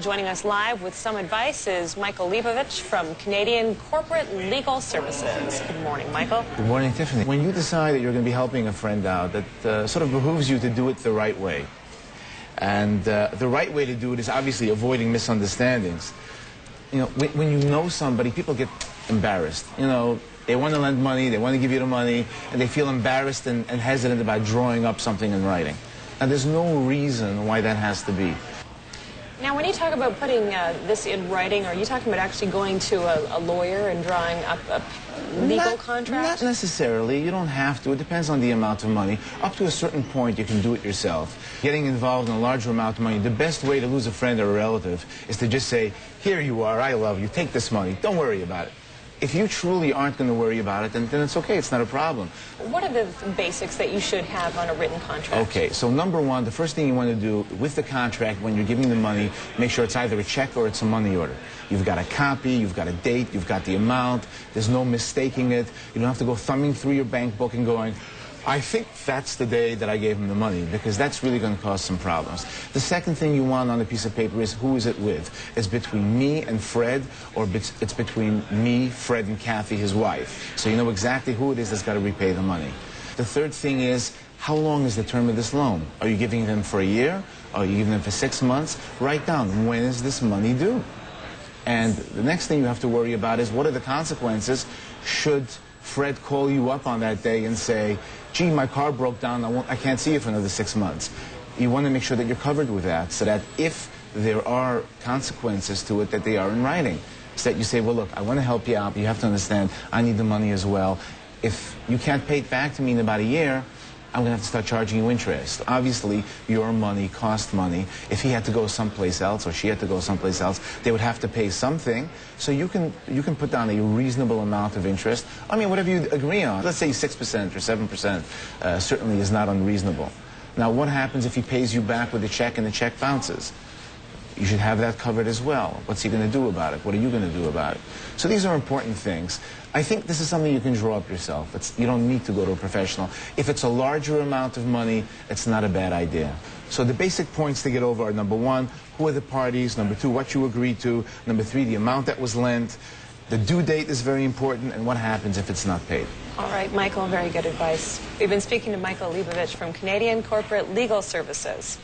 Joining us live with some advice is Michael Leibovich from Canadian Corporate Legal Services. Good morning, Michael. Good morning, Tiffany. When you decide that you're going to be helping a friend out, that sort of behooves you to do it the right way. And the right way to do it is obviously avoiding misunderstandings. You know, when you know somebody, people get embarrassed. You know, they want to lend money, they want to give you the money, and they feel embarrassed and hesitant about drawing up something in writing. And there's no reason why that has to be. Now, when you talk about putting this in writing, are you talking about actually going to a lawyer and drawing up a legal contract? Not necessarily. You don't have to. It depends on the amount of money. Up to a certain point, you can do it yourself. Getting involved in a larger amount of money, the best way to lose a friend or a relative is to just say, here you are, I love you, take this money, don't worry about it. If you truly aren't going to worry about it, then it's okay, it's not a problem. What are the basics that you should have on a written contract? Okay, so number one, the first thing you want to do with the contract when you're giving the money, make sure it's either a check or it's a money order. You've got a copy, you've got a date, you've got the amount, there's no mistaking it. You don't have to go thumbing through your bank book and going, I think that's the day that I gave him the money, because that's really going to cause some problems. The second thing you want on a piece of paper is who is it with? It's between me and Fred, or it's between me, Fred, and Kathy, his wife. So you know exactly who it is that's got to repay the money. The third thing is, how long is the term of this loan? Are you giving them for a year? Are you giving them for 6 months? Write down, when is this money due? And the next thing you have to worry about is, what are the consequences should Fred call you up on that day and say, gee, my car broke down, I can't see you for another 6 months. You want to make sure that you're covered with that, so that if there are consequences to it, that they are in writing. So that you say, well, look, I want to help you out, but you have to understand, I need the money as well. If you can't pay it back to me in about a year, I'm going to have to start charging you interest. Obviously, your money cost money. If he had to go someplace else or she had to go someplace else, they would have to pay something. So you can put down a reasonable amount of interest. I mean, whatever you agree on. Let's say 6% or 7% certainly is not unreasonable. Now, what happens if he pays you back with a check and the check bounces? You should have that covered as well. What's he going to do about it? What are you going to do about it? So these are important things. I think this is something you can draw up yourself. You don't need to go to a professional. If it's a larger amount of money, it's not a bad idea. So the basic points to get over are, number one, who are the parties? Number two, what you agreed to? Number three, the amount that was lent. The due date is very important, and what happens if it's not paid. All right, Michael, very good advice. We've been speaking to Michael Leibovich from Canadian Corporate Legal Services.